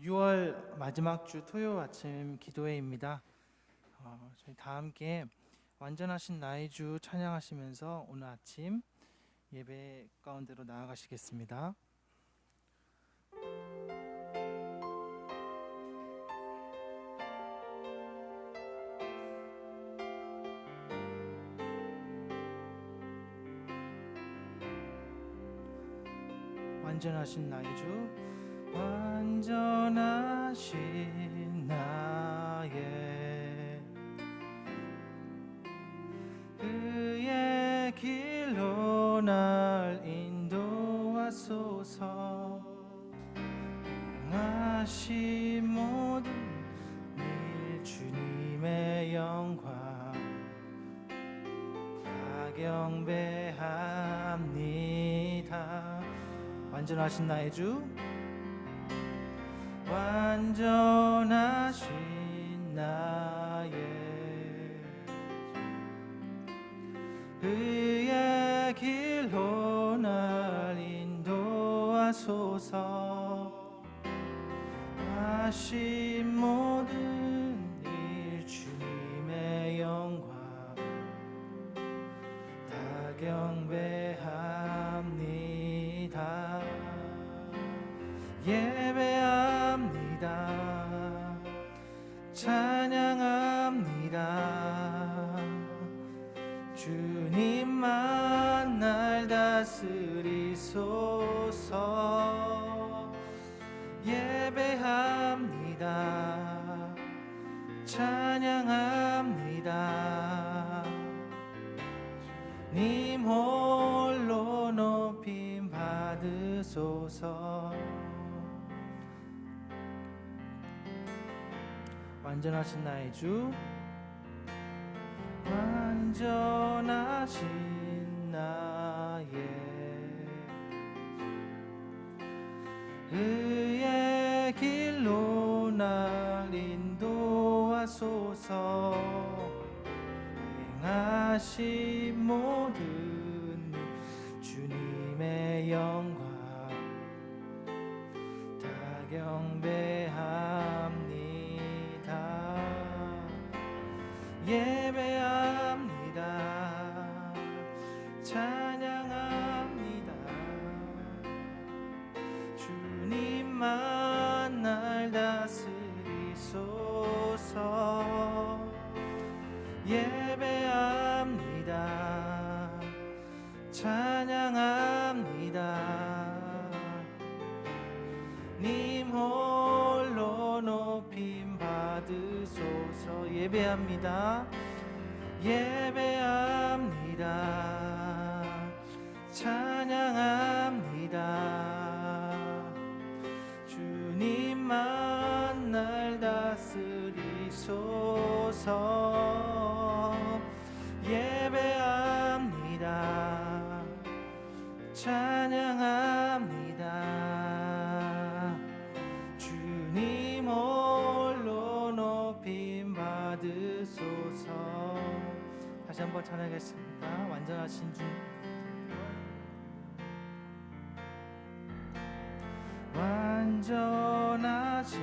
6월 마지막 주 토요 아침 기도회입니다. 저희 다 함께 완전하신 나의 주 찬양하시면서 오늘 아침 예배 가운데로 나아가시겠습니다. 완전하신 나의 주, 완전하신 나의 그의 길로 날 인도하소서. 행하신 모든 일 주님의 영광 다 경배합니다. 완전하신 나의 주, 완전하신 나의 그의 길로 날 인도하소서. 하신 모든 일 주님의 영광 다 경배합니다. 예배합니다. 찬양합니다. 주님만 날 다스리소서. 예배합니다. 찬양합니다. 님 홀로 높임 받으소서. 완전하신 나의 주, 완전하신 나의 그의 길로 날 인도하소서. 행하신 모든 일 주님의 영광 다 경배합니다. 예배합니다. 찬양합니다. 주님만 날 다스리소서. 예배합니다. 찬양합니다. 님 홀로 높임 받으소서. 예배합니다. 예배합니다. 찬양합니다. 주님만 날 다스리소서. 예배합니다. 찬양합니다. 주님 홀로 높임 받으소서. 다시 한번 찬양하겠습니다. 완전하신 주, 완전하신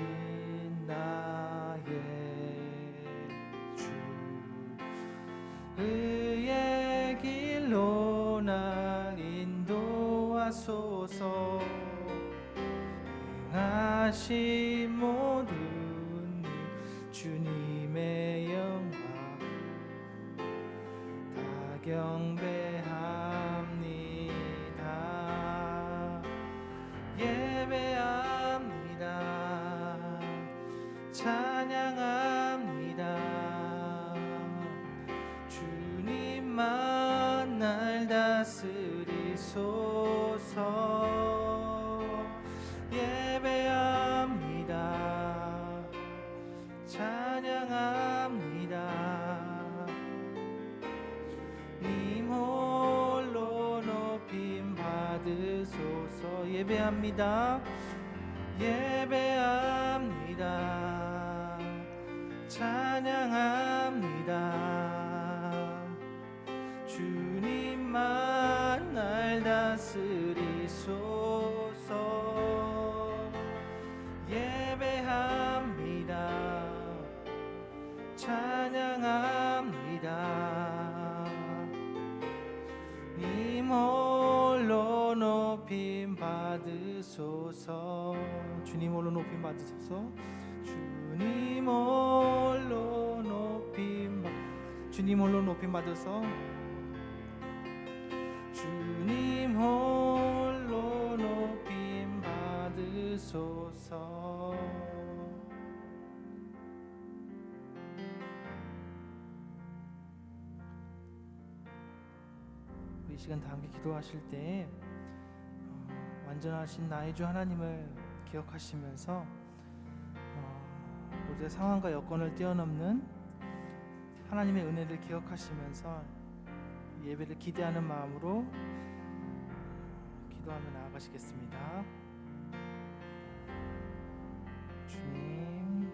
나의 주, 그의 길로 날 인도하소서. 행하신 모든 일 주님의 영광 다 경배합니다. 예배합니다. 찬양합니다. 주님만 날 다스리소서. 예배합니다. 찬양합니다. 님 홀로 높임 받으소서. 예배합니다. 예배합니다. 찬양합니다. 주님만 날 다스리소서. 예배 높임 받으소서. 주님 홀로 높임 받으소서. 주님 홀로 높임 받으소. 주님 홀로 높임 받으소서. 이 시간 다 함께 기도하실 때 완전하신 나의 주 하나님을 기억하시면서 우리의 상황과 여건을 뛰어넘는 하나님의 은혜를 기억하시면서 예배를 기대하는 마음으로 기도하며 나아가시겠습니다. 주님,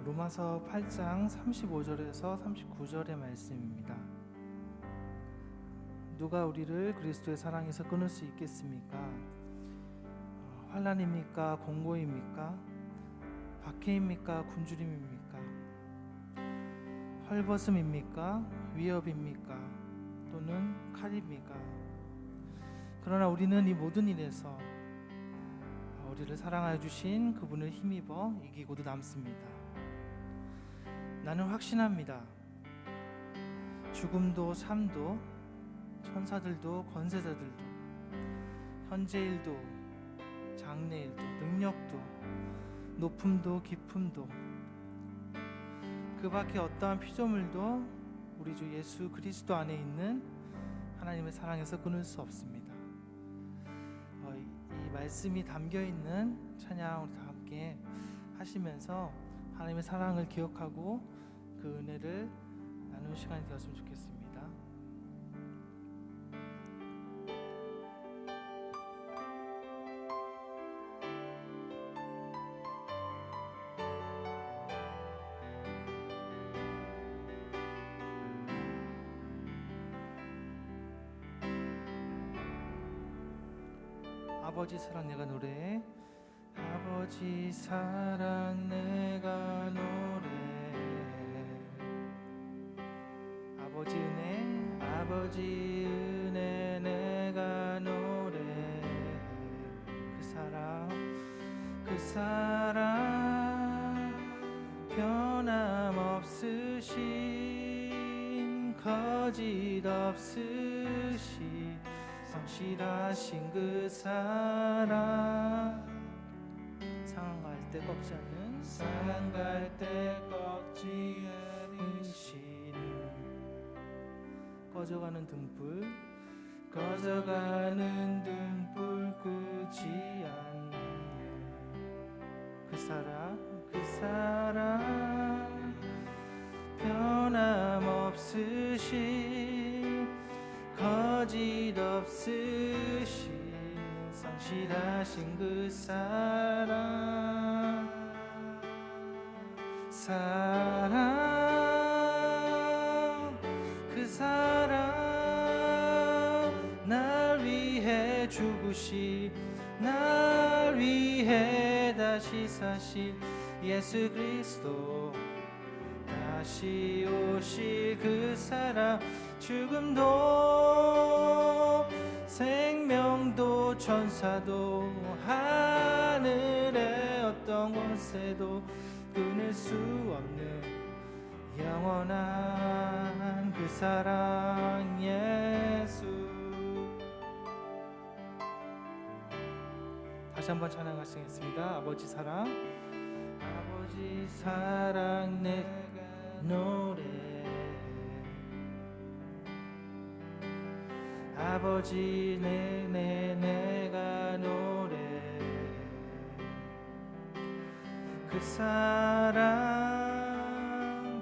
로마서 8장 35절에서 39절의 말씀입니다. 누가 우리를 그리스도의 사랑에서 끊을 수 있겠습니까? 환난입니까? 공고입니까? 박해입니까? 굶주림입니까? 헐벗음입니까? 위협입니까? 또는 칼입니까? 그러나 우리는 이 모든 일에서 우리를 사랑하여 주신 그분을 힘입어 이기고도 남습니다. 나는 확신합니다. 죽음도 삶도 천사들도 권세자들도 현재일도 장래일도 능력도 높음도 깊음도 그 밖에 어떠한 피조물도 우리 주 예수 그리스도 안에 있는 하나님의 사랑에서 끊을 수 없습니다. 이 말씀이 담겨있는 찬양 우리 다 함께 하시면서 하나님의 사랑을 기억하고 그 은혜를 나누는 시간이 되었으면 좋겠습니다. 아버지 사랑 내가 노래해. 아버지 사랑 내가 노래해. 아버지 은혜 아버지 은혜 내가 노래해. 그 사랑 변함없으신 거짓 없으신 성실하신 그 사랑 상한 갈 때 꺾지 않는 상한 갈 때 꺾지 않으시는 꺼져가는 등불 끄지 않는 그 사랑 변함없으신 거짓 없으신 성실하신 그 사랑 그 사랑 날 위해 죽으시 날 위해 다시 사실 예수 그리스도 다시 오실 그 사랑 죽음도 생명도 천사도 하늘의 어떤 권세도 끊을 수 없는 영원한 그 사랑 예수. 다시 한번 찬양하시겠습니다. 아버지 사랑 내가 노래해. 아버지 내가 노래해. 그 사랑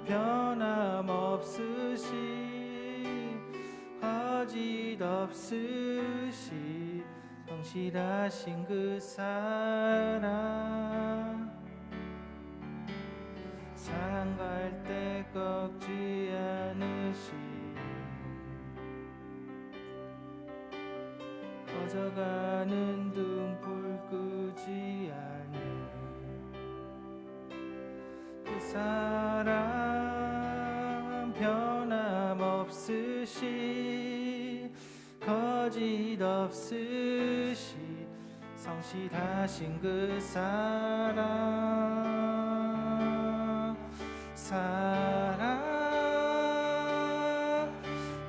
변함없으시 거짓없으시 성실하신 그 사랑 상할 때 꺾지 않으시 꺼져가는 등불 끄지 않는 그 사랑 변함없으시 거짓없으시 성실하신 그 사랑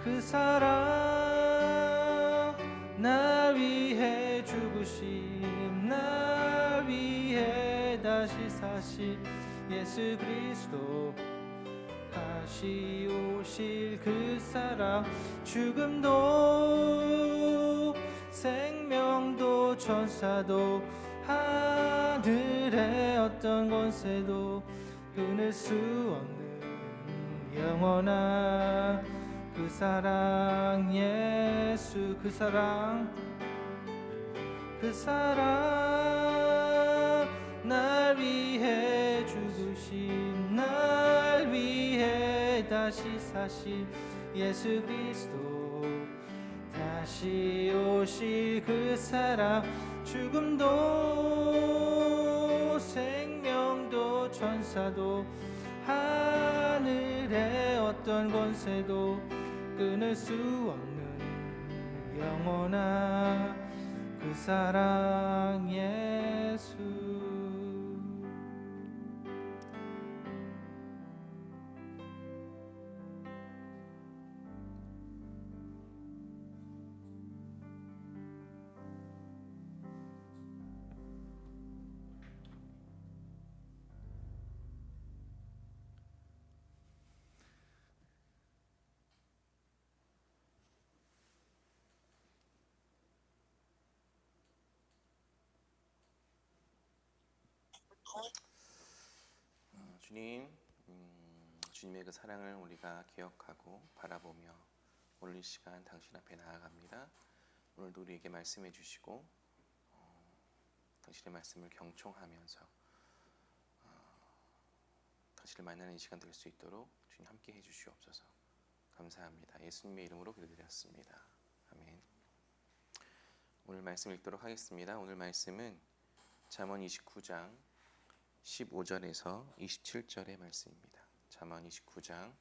그 사랑 날 위해 죽으심 날 위해 다시 사신 예수 그리스도 다시 오실 그 사랑 죽음도 생명도 천사도 하늘의 어떤 권세도 끊을 수 없는 영원한 그 사랑 예수 그 사랑 날 위해 죽으신 날 위해 다시 사신 예수 그리스도 다시 오실 그 사랑 죽음도 생명도 천사도 하늘의 어떤 권세도 끊을 수 없는 영원한 그 사랑 예수 주님, 주님의 그 사랑을 우리가 기억하고 바라보며 오늘 이 시간 당신 앞에 나아갑니다. 오늘도 우리에게 말씀해 주시고 당신의 말씀을 경청하면서 당신을 만나는 이 시간 될 수 있도록 주님 함께 해주시옵소서. 감사합니다. 예수님의 이름으로 기도드렸습니다. 아멘. 오늘 말씀 읽도록 하겠습니다. 오늘 말씀은 잠언 29장 15절에서 27절의 말씀입니다. 잠언 29장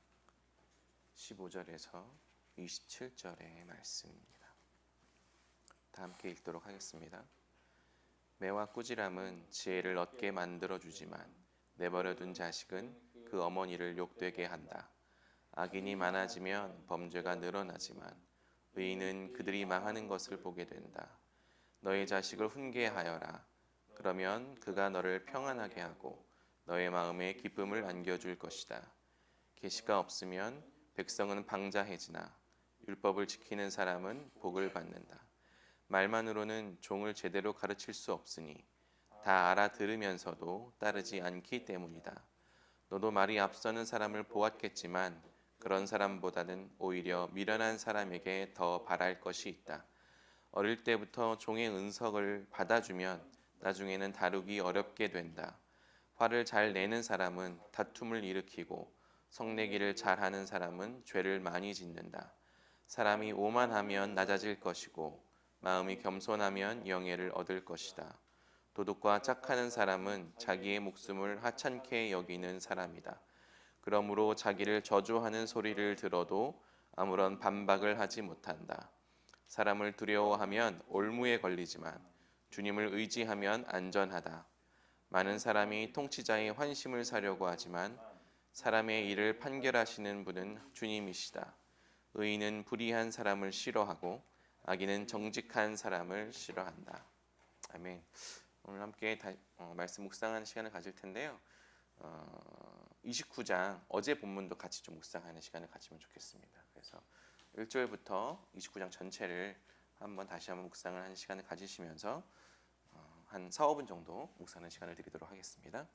15절에서 27절의 말씀입니다. 다 함께 읽도록 하겠습니다. 매와 꾸지람은 지혜를 얻게 만들어주지만 내버려둔 자식은 그 어머니를 욕되게 한다. 악인이 많아지면 범죄가 늘어나지만 의인은 그들이 망하는 것을 보게 된다. 너의 자식을 훈계하여라. 그러면 그가 너를 평안하게 하고 너의 마음에 기쁨을 안겨줄 것이다. 계시가 없으면 백성은 방자해지나 율법을 지키는 사람은 복을 받는다. 말만으로는 종을 제대로 가르칠 수 없으니 다 알아들으면서도 따르지 않기 때문이다. 너도 말이 앞서는 사람을 보았겠지만 그런 사람보다는 오히려 미련한 사람에게 더 바랄 것이 있다. 어릴 때부터 종의 은석을 받아주면 나중에는 다루기 어렵게 된다. 화를 잘 내는 사람은 다툼을 일으키고 성내기를 잘하는 사람은 죄를 많이 짓는다. 사람이 오만하면 낮아질 것이고 마음이 겸손하면 영예를 얻을 것이다. 도둑과 짝하는 사람은 자기의 목숨을 하찮게 여기는 사람이다. 그러므로 자기를 저주하는 소리를 들어도 아무런 반박을 하지 못한다. 사람을 두려워하면 올무에 걸리지만 주님을 의지하면 안전하다. 많은 사람이 통치자의 환심을 사려고 하지만 사람의 일을 판결하시는 분은 주님이시다. 의인은 불의한 사람을 싫어하고 악인은 정직한 사람을 싫어한다. 아멘. 오늘 함께 말씀 묵상하는 시간을 가질 텐데요. 29장 어제 본문도 같이 좀 묵상하는 시간을 가지면 좋겠습니다. 그래서 1절부터 29장 전체를 다시 한번 묵상을 하는 시간을 가지시면서 한 4, 5분 정도 묵상하는 시간을 드리도록 하겠습니다.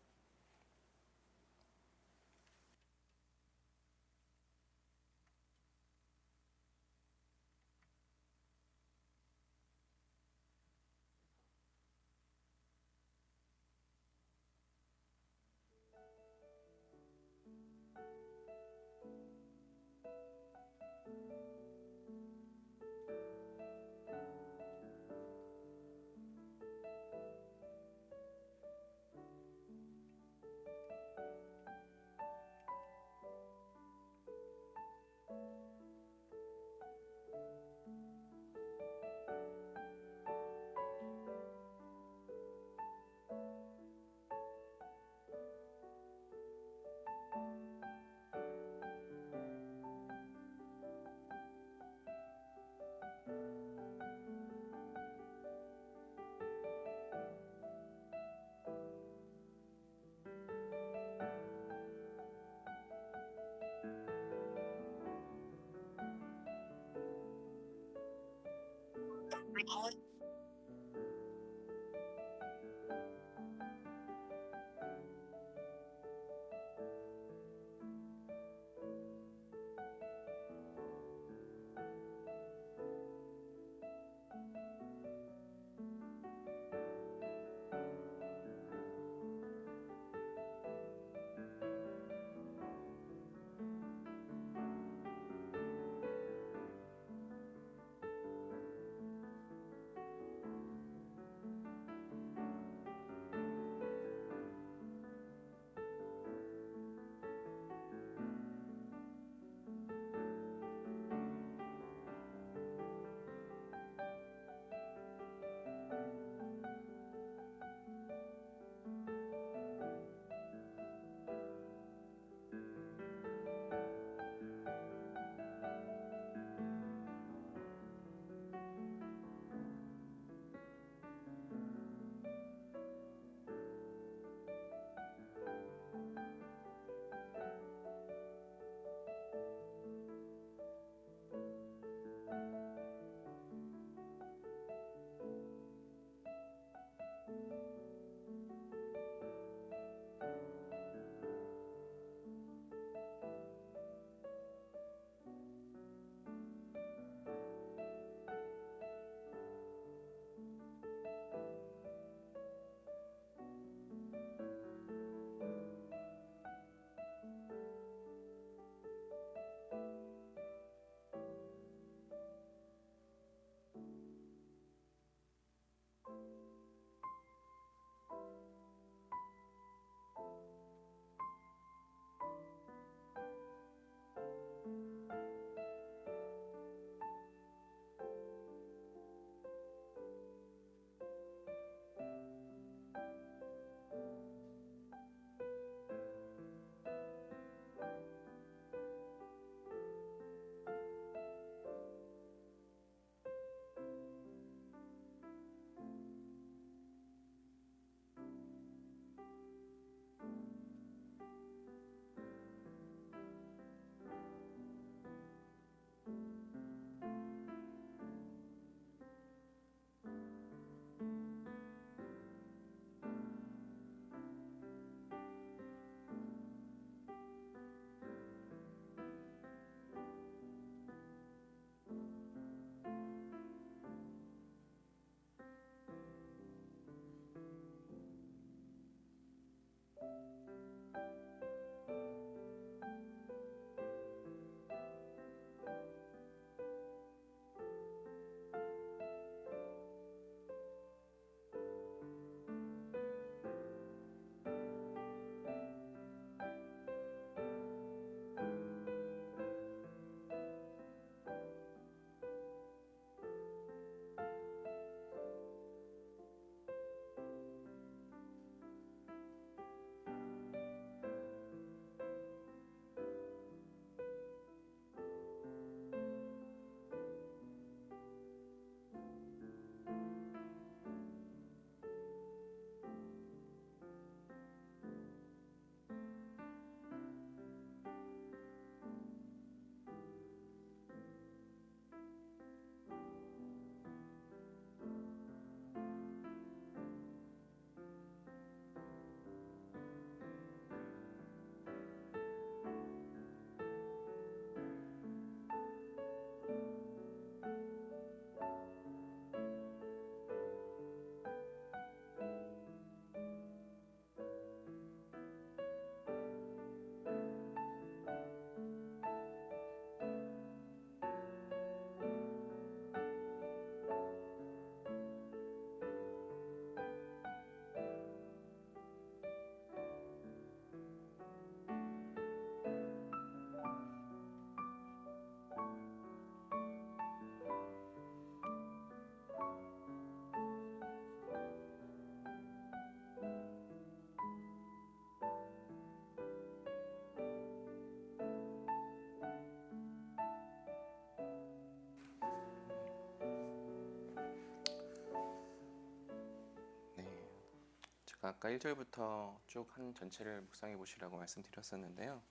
아까 1절부터 쭉 한 전체를 묵상해 보시라고 말씀드렸었는데요.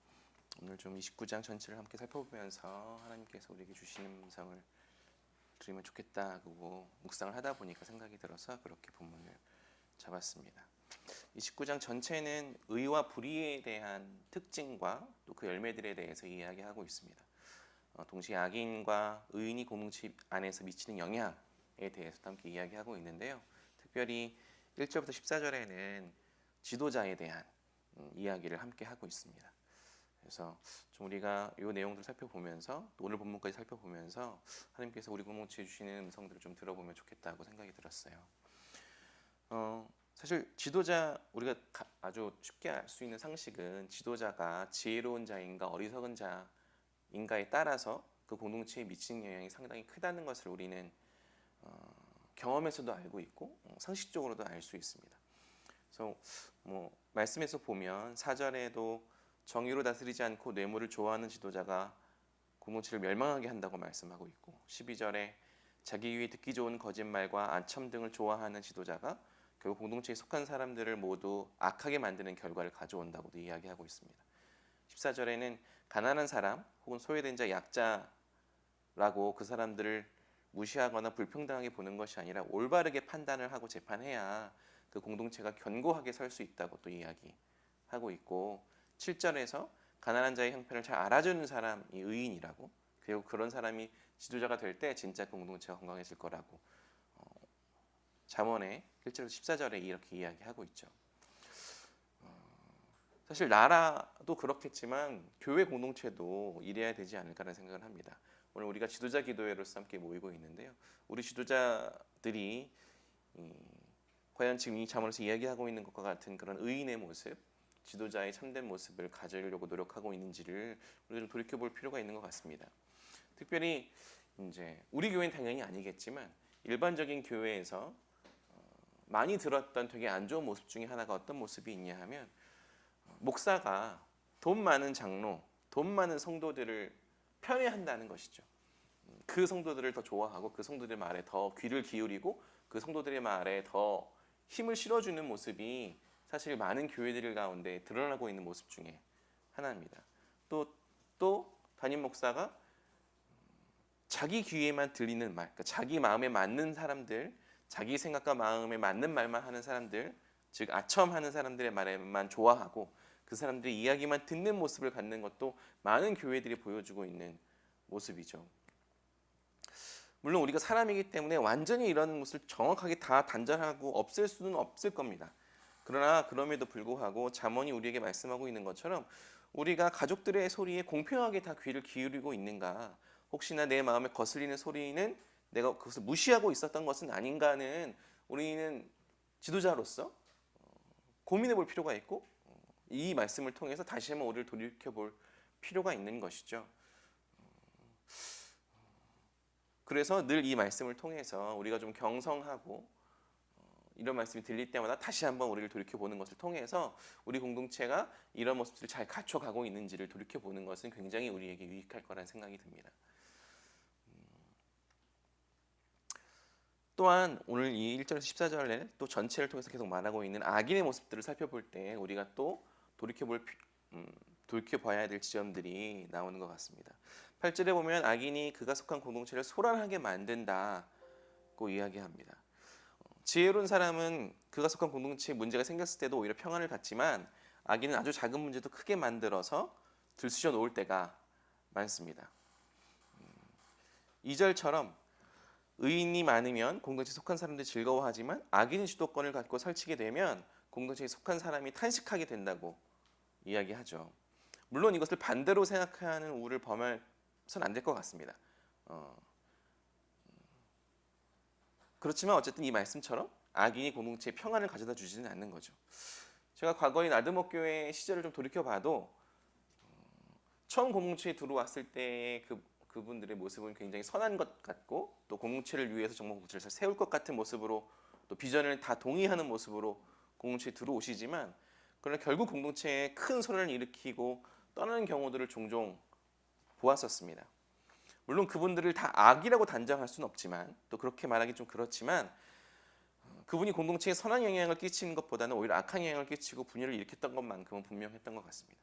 오늘 좀 29장 전체를 함께 살펴보면서 하나님께서 우리에게 주시는 음성을 들으면 좋겠다고 묵상을 하다 보니까 생각이 들어서 그렇게 본문을 잡았습니다. 29장 전체는 의와 불의에 대한 특징과 또 그 열매들에 대해서 이야기하고 있습니다. 동시에 악인과 의인이 공동체 안에서 미치는 영향에 대해서도 함께 이야기하고 있는데요. 특별히 1절부터 14절에는 지도자에 대한 이야기를 함께 하고 있습니다. 그래서 좀 우리가 이 내용들 살펴보면서 또 오늘 본문까지 살펴보면서 하나님께서 우리 공동체에 주시는 음성들을 좀 들어보면 좋겠다고 생각이 들었어요. 사실 지도자, 우리가 아주 쉽게 알 수 있는 상식은 지도자가 지혜로운 자인가 어리석은 자인가에 따라서 그 공동체에 미치는 영향이 상당히 크다는 것을 우리는 경험에서도 알고 있고 상식적으로도 알 수 있습니다. 그래서 말씀에서 보면 4절에도 정의로 다스리지 않고 뇌물을 좋아하는 지도자가 공동체를 멸망하게 한다고 말씀하고 있고, 12절에 자기 위해 듣기 좋은 거짓말과 안첨 등을 좋아하는 지도자가 결국 공동체에 속한 사람들을 모두 악하게 만드는 결과를 가져온다고도 이야기하고 있습니다. 14절에는 가난한 사람 혹은 소외된 자, 약자라고 그 사람들을 무시하거나 불평등하게 보는 것이 아니라 올바르게 판단을 하고 재판해야 그 공동체가 견고하게 설 수 있다고 또 이야기하고 있고, 7절에서 가난한 자의 형편을 잘 알아주는 사람이 의인이라고, 그리고 그런 사람이 지도자가 될 때 진짜 공동체가 건강해질 거라고 잠언의 1절에서 14절에 이렇게 이야기하고 있죠. 사실 나라도 그렇겠지만 교회 공동체도 이래야 되지 않을까라는 생각을 합니다. 오늘 우리가 지도자 기도회로서 함께 모이고 있는데요. 우리 지도자들이 과연 지금 이 잠언에서 이야기하고 있는 것과 같은 그런 의인의 모습, 지도자의 참된 모습을 가지려고 노력하고 있는지를 우리가 좀 돌이켜볼 필요가 있는 것 같습니다. 특별히 이제 우리 교회는 당연히 아니겠지만 일반적인 교회에서 많이 들었던 되게 안 좋은 모습 중에 하나가 어떤 모습이 있냐 하면, 목사가 돈 많은 장로, 돈 많은 성도들을 편애한다는 것이죠. 그 성도들을 더 좋아하고 그 성도들의 말에 더 귀를 기울이고 그 성도들의 말에 더 힘을 실어주는 모습이 사실 많은 교회들 가운데 드러나고 있는 모습 중에 하나입니다. 또 담임 목사가 자기 귀에만 들리는 말, 그러니까 자기 마음에 맞는 사람들, 자기 생각과 마음에 맞는 말만 하는 사람들, 즉 아첨하는 사람들의 말에만 좋아하고 그 사람들의 이야기만 듣는 모습을 갖는 것도 많은 교회들이 보여주고 있는 모습이죠. 물론 우리가 사람이기 때문에 완전히 이런 모습을 정확하게 다 단절하고 없앨 수는 없을 겁니다. 그러나 그럼에도 불구하고 잠언이 우리에게 말씀하고 있는 것처럼 우리가 가족들의 소리에 공평하게 다 귀를 기울이고 있는가, 혹시나 내 마음에 거슬리는 소리는 내가 그것을 무시하고 있었던 것은 아닌가는 우리는 지도자로서 고민해 볼 필요가 있고, 이 말씀을 통해서 다시 한번 우리를 돌이켜 볼 필요가 있는 것이죠. 그래서 늘 이 말씀을 통해서 우리가 좀 경성하고 이런 말씀이 들릴 때마다 다시 한번 우리를 돌이켜보는 것을 통해서 우리 공동체가 이런 모습들을 잘 갖춰가고 있는지를 돌이켜보는 것은 굉장히 우리에게 유익할 거라는 생각이 듭니다. 또한 오늘 이 1절에서 14절에 또 전체를 통해서 계속 말하고 있는 악인의 모습들을 살펴볼 때 우리가 또 돌이켜봐야 될 지점들이 나오는 것 같습니다. 8절에 보면 악인이 그가 속한 공동체를 소란하게 만든다고 이야기합니다. 지혜로운 사람은 그가 속한 공동체에 문제가 생겼을 때도 오히려 평안을 갖지만, 악인은 아주 작은 문제도 크게 만들어서 들쑤셔 놓을 때가 많습니다. 2절처럼 의인이 많으면 공동체에 속한 사람들이 즐거워하지만 악인이 주도권을 갖고 설치게 되면 공동체에 속한 사람이 탄식하게 된다고 이야기하죠. 물론 이것을 반대로 생각하는 우를 범해서는 안 될 것 같습니다. 그렇지만 어쨌든 이 말씀처럼 악인이 공동체에 평안을 가져다 주지는 않는 거죠. 제가 과거의 나드목교회 시절을 좀 돌이켜봐도 처음 공동체에 들어왔을 때의 그분들의 모습은 굉장히 선한 것 같고, 또 공동체를 위해서 정말 공동체를 잘 세울 것 같은 모습으로, 또 비전을 다 동의하는 모습으로 공동체에 들어오시지만, 그러나 결국 공동체에 큰 소란을 일으키고 떠나는 경우들을 종종 보았었습니다. 물론 그분들을 다 악이라고 단정할 수는 없지만, 또 그렇게 말하기 좀 그렇지만, 그분이 공동체에 선한 영향을 끼치는 것보다는 오히려 악한 영향을 끼치고 분열을 일으켰던 것만큼은 분명했던 것 같습니다.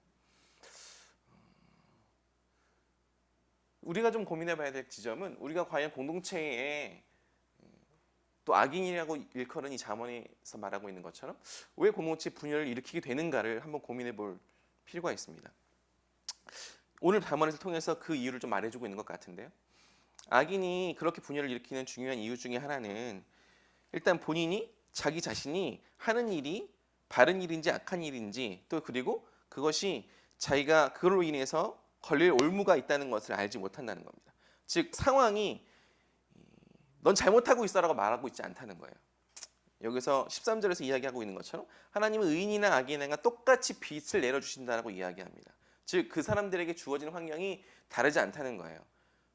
우리가 좀 고민해봐야 될 지점은 우리가 과연 공동체에 또 악인이라고 일컬은 이 잠언에서 말하고 있는 것처럼 왜 공동체 분열을 일으키게 되는가를 한번 고민해볼 필요가 있습니다. 오늘 잠언을 통해서 그 이유를 좀 말해주고 있는 것 같은데요. 악인이 그렇게 분열을 일으키는 중요한 이유 중에 하나는 일단 본인이 자기 자신이 하는 일이 바른 일인지 악한 일인지 또 그리고 그것이 자기가 그걸로 인해서 걸릴 올무가 있다는 것을 알지 못한다는 겁니다. 즉 상황이 넌 잘못하고 있어라고 말하고 있지 않다는 거예요. 여기서 13절에서 이야기하고 있는 것처럼 하나님은 의인이나 악인에게 똑같이 빛을 내려주신다라고 이야기합니다. 즉 그 사람들에게 주어지는 환경이 다르지 않다는 거예요.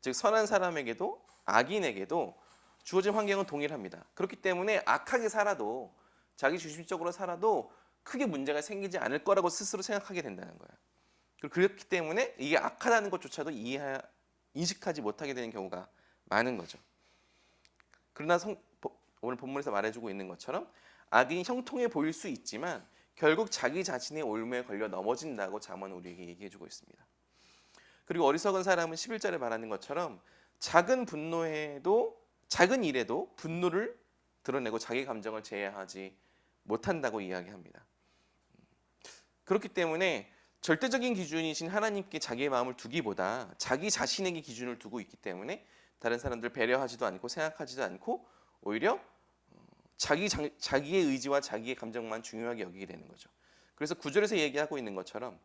즉 선한 사람에게도 악인에게도 주어진 환경은 동일합니다. 그렇기 때문에 악하게 살아도 자기 중심적으로 살아도 크게 문제가 생기지 않을 거라고 스스로 생각하게 된다는 거예요. 그렇기 때문에 이게 악하다는 것조차도 인식하지 못하게 되는 경우가 많은 거죠. 그러나 오늘 본문에서 말해주고 있는 것처럼 악인이 형통해 보일 수 있지만 결국 자기 자신의 올무에 걸려 넘어진다고 잠언은 우리에게 얘기해주고 있습니다. 그리고 어리석은 사람은 11절에 말하는 것처럼 작은 일에도 분노를 드러내고 자기 감정을 제어하지 못한다고 이야기합니다. 그렇기 때문에 절대적인 기준이신 하나님께 자기의 마음을 두기보다 자기 자신에게 기준을 두고 있기 때문에 다른 사람들 배려하지도 않고 생각하지도 않고 오히려 자기의 의지와 자기의 감정만 중요하게 여기게 되는 거죠. 그래서 9절에서 얘기하고 있는 것처럼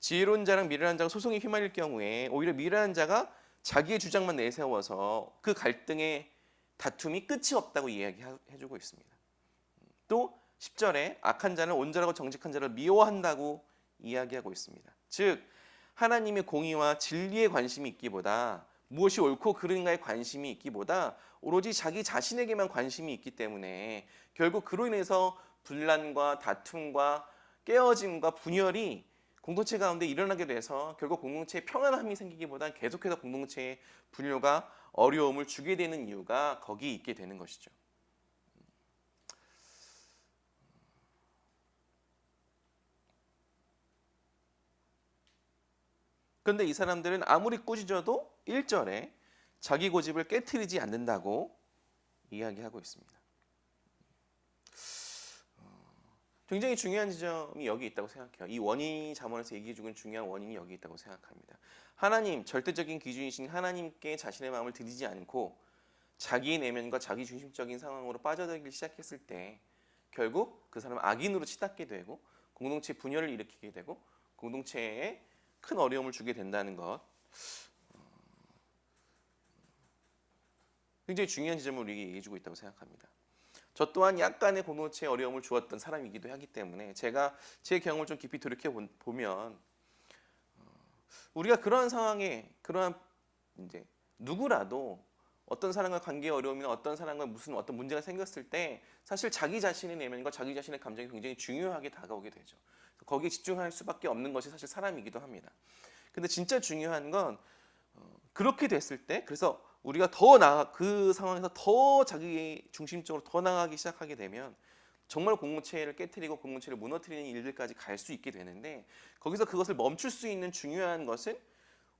지혜로운 자랑 미련한 자가 소송에 휘말릴 경우에 오히려 미련한 자가 자기의 주장만 내세워서 그 갈등의 다툼이 끝이 없다고 이야기해주고 있습니다. 또 10절에 악한 자는 온전하고 정직한 자를 미워한다고 이야기하고 있습니다. 즉 하나님의 공의와 진리에 관심이 있기보다 무엇이 옳고 그른가에 관심이 있기보다 오로지 자기 자신에게만 관심이 있기 때문에 결국 그로 인해서 분란과 다툼과 깨어짐과 분열이 공동체 가운데 일어나게 돼서 결국 공동체에 평안함이 생기기보다 계속해서 공동체에 분열과 어려움을 주게 되는 이유가 거기 있게 되는 것이죠. 그런데 이 사람들은 아무리 꾸짖어도 1절에 자기 고집을 깨트리지 않는다고 이야기하고 있습니다. 굉장히 중요한 지점이 여기 있다고 생각해요. 이 원인이 잠언에서 얘기해 주는 중요한 원인이 여기 있다고 생각합니다. 하나님, 절대적인 기준이신 하나님께 자신의 마음을 드리지 않고 자기의 내면과 자기 중심적인 상황으로 빠져들기 시작했을 때 결국 그 사람은 악인으로 치닫게 되고 공동체 분열을 일으키게 되고 공동체에 큰 어려움을 주게 된다는 것, 굉장히 중요한 지점을 우리에게 얘기해 주고 있다고 생각합니다. 저 또한 약간의 공동체에 어려움을 주었던 사람이기도 하기 때문에 제가 제 경험을 좀 깊이 돌이켜보면 우리가 그러한 상황에 이제 누구라도 어떤 사람과 관계의 어려움이나 어떤 사람과 어떤 문제가 생겼을 때 사실 자기 자신의 내면과 자기 자신의 감정이 굉장히 중요하게 다가오게 되죠. 거기에 집중할 수밖에 없는 것이 사실 사람이기도 합니다. 근데 진짜 중요한 건 그렇게 됐을 때 그래서 우리가 그 상황에서 더 자기 중심적으로 더 나아가기 시작하게 되면 정말 공동체를 깨트리고 공동체를 무너뜨리는 일들까지 갈 수 있게 되는데 거기서 그것을 멈출 수 있는 중요한 것은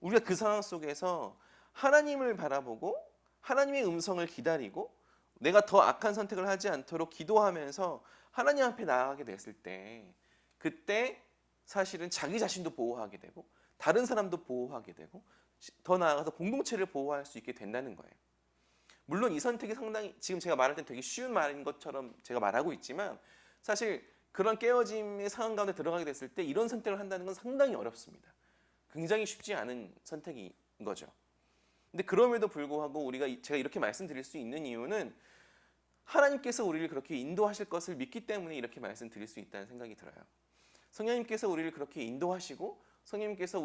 우리가 그 상황 속에서 하나님을 바라보고 하나님의 음성을 기다리고 내가 더 악한 선택을 하지 않도록 기도하면서 하나님 앞에 나아가게 됐을 때 그때 사실은 자기 자신도 보호하게 되고 다른 사람도 보호하게 되고 더 나아가서 공동체를 보호할 수 있게 된다는 거예요. 물론 이 선택이 상당히 지금 제가 말할 때 되게 쉬운 말인 것처럼 제가 말하고 있지만 사실 그런 깨어짐의 상황 가운데 들어가게 됐을 때 이런 선택을 한다는 건 상당히 어렵습니다. 굉장히 쉽지 않은 선택인 거죠. 근데 그럼에도 불구하고 제가 이렇게 말씀드릴 수 있는 이유는 하나님께서 우리를 그렇게 인도하실 것을 믿기 때문에 이렇게 말씀드릴 수 있다는 생각이 들어요. 성령님께서 우리를 그렇게 인도하시고 성령님께서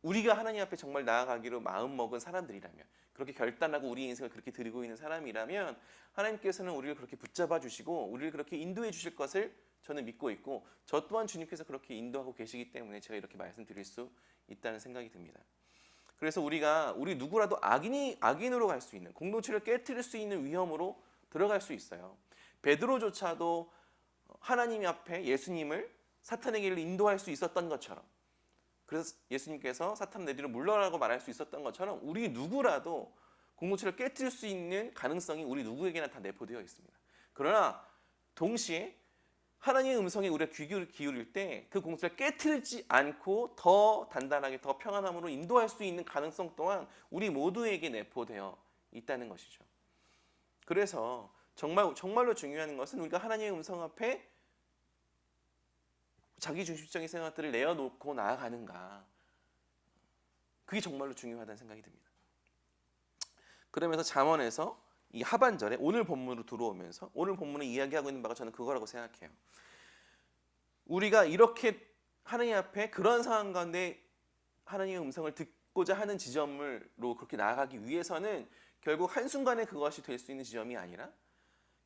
우리가 하나님 앞에 정말 나아가기로 마음먹은 사람들이라면 그렇게 결단하고 우리 인생을 그렇게 드리고 있는 사람이라면 하나님께서는 우리를 그렇게 붙잡아 주시고 우리를 그렇게 인도해 주실 것을 저는 믿고 있고 저 또한 주님께서 그렇게 인도하고 계시기 때문에 제가 이렇게 말씀드릴 수 있다는 생각이 듭니다. 그래서 우리 누구라도 악인으로 갈 수 있는 공동체를 깨트릴 수 있는 위험으로 들어갈 수 있어요. 베드로조차도 하나님 앞에 예수님을 사탄의 길을 인도할 수 있었던 것처럼 그래서 예수님께서 사탄 내뒤로 물러라고 말할 수 있었던 것처럼 우리 누구라도 공동체를 깨뜨릴 수 있는 가능성이 우리 누구에게나 다 내포되어 있습니다. 그러나 동시에 하나님의 음성에 우리가 귀 기울일 때 그 공동체를 깨뜨리지 않고 더 단단하게 더 평안함으로 인도할 수 있는 가능성 또한 우리 모두에게 내포되어 있다는 것이죠. 그래서 정말로 중요한 것은 우리가 하나님의 음성 앞에 자기중심적인 생각들을 내어놓고 나아가는가, 그게 정말로 중요하다는 생각이 듭니다. 그러면서 잠언에서 이 하반절에 오늘 본문으로 들어오면서 오늘 본문에 이야기하고 있는 바가 저는 그거라고 생각해요. 우리가 이렇게 하나님 앞에 그런 상황 가운데 하나님의 음성을 듣고자 하는 지점으로 그렇게 나아가기 위해서는 결국 한순간에 그것이 될 수 있는 지점이 아니라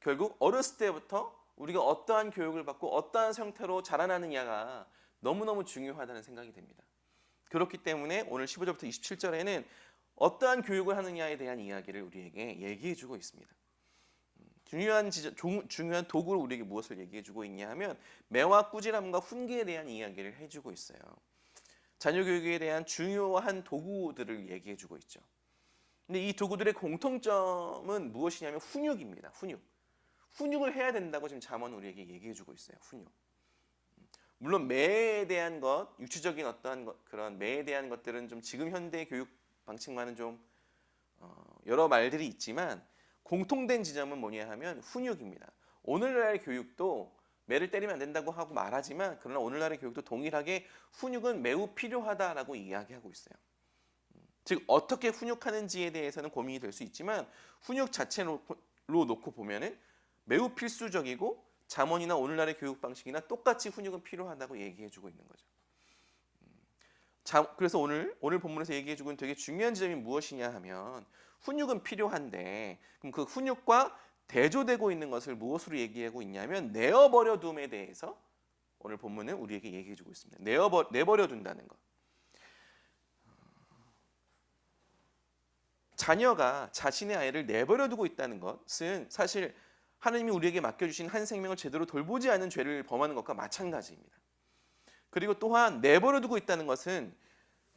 결국 어렸을 때부터 우리가 어떠한 교육을 받고 어떠한 형태로 자라나느냐가 너무너무 중요하다는 생각이 듭니다. 그렇기 때문에 오늘 15절부터 27절에는 어떠한 교육을 하느냐에 대한 이야기를 우리에게 얘기해주고 있습니다. 중요한 도구로 우리에게 무엇을 얘기해주고 있냐 하면 매와 꾸지람과 훈계에 대한 이야기를 해주고 있어요. 자녀 교육에 대한 중요한 도구들을 얘기해주고 있죠. 근데 이 도구들의 공통점은 무엇이냐면 훈육입니다. 훈육을 해야 된다고 지금 잠언은 우리에게 얘기해주고 있어요. 훈육. 물론 매에 대한 것, 육체적인 어떠한 그런 매에 대한 것들은 좀 지금 현대 교육 방식과는 좀 여러 말들이 있지만 공통된 지점은 뭐냐 하면 훈육입니다. 오늘날의 교육도 매를 때리면 안 된다고 하고 말하지만 그러나 오늘날의 교육도 동일하게 훈육은 매우 필요하다라고 이야기하고 있어요. 즉 어떻게 훈육하는지에 대해서는 고민이 될 수 있지만 훈육 자체로 놓고 보면은 매우 필수적이고 잠언이나 오늘날의 교육 방식이나 똑같이 훈육은 필요하다고 얘기해주고 있는 거죠. 그래서 오늘 본문에서 얘기해주고 있는 되게 중요한 지점이 무엇이냐 하면 훈육은 필요한데 그럼 그 훈육과 대조되고 있는 것을 무엇으로 얘기하고 있냐면 내어버려 둠에 대해서 오늘 본문은 우리에게 얘기해주고 있습니다. 내버려 둔다는 것. 자녀가 자신의 아이를 내버려 두고 있다는 것은 사실 하나님이 우리에게 맡겨주신 한 생명을 제대로 돌보지 않은 죄를 범하는 것과 마찬가지입니다. 그리고 또한 내버려 두고 있다는 것은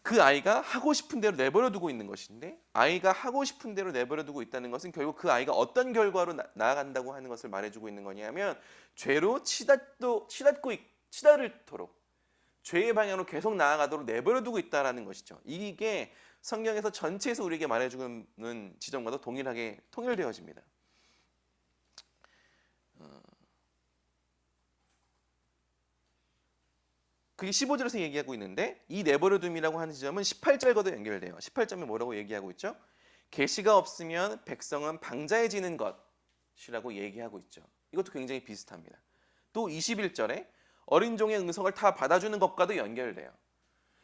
그 아이가 하고 싶은 대로 내버려 두고 있는 것인데 아이가 하고 싶은 대로 내버려 두고 있다는 것은 결국 그 아이가 어떤 결과로 나아간다고 하는 것을 말해주고 있는 거냐면 죄로 치닫도록 죄의 방향으로 계속 나아가도록 내버려 두고 있다는 것이죠. 이게 성경에서 전체에서 우리에게 말해주는 지점과도 동일하게 통일되어집니다. 그게 15절에서 얘기하고 있는데 이 내버려둠이라고 하는 지점은 18절과도 연결돼요. 18절에 뭐라고 얘기하고 있죠? 계시가 없으면 백성은 방자해지는 것이라고 얘기하고 있죠. 이것도 굉장히 비슷합니다. 또 21절에 어린 종의 응성을 다 받아주는 것과도 연결돼요.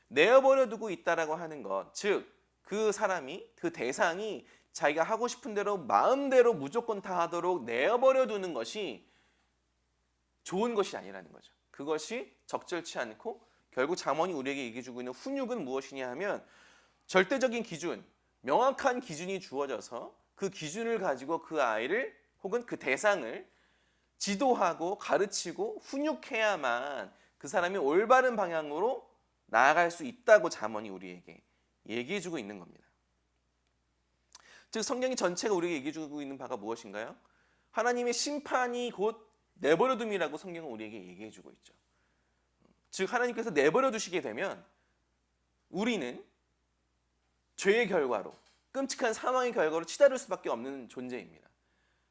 내어버려 두고 있다라고 하는 것, 즉 그 사람이 그 대상이 자기가 하고 싶은 대로 마음대로 무조건 다 하도록 내어버려 두는 것이 좋은 것이 아니라는 거죠. 그것이 적절치 않고 결국 잠언이 우리에게 얘기해주고 있는 훈육은 무엇이냐 하면 절대적인 기준, 명확한 기준이 주어져서 그 기준을 가지고 그 아이를 혹은 그 대상을 지도하고 가르치고 훈육해야만 그 사람이 올바른 방향으로 나아갈 수 있다고 잠언이 우리에게 얘기해주고 있는 겁니다. 즉 성경이 전체가 우리에게 얘기해주고 있는 바가 무엇인가요? 하나님의 심판이 곧 내버려둠이라고 성경은 우리에게 얘기해주고 있죠. 즉 하나님께서 내버려 두시게 되면 우리는 죄의 결과로 끔찍한 사망의 결과로 치달을 수밖에 없는 존재입니다.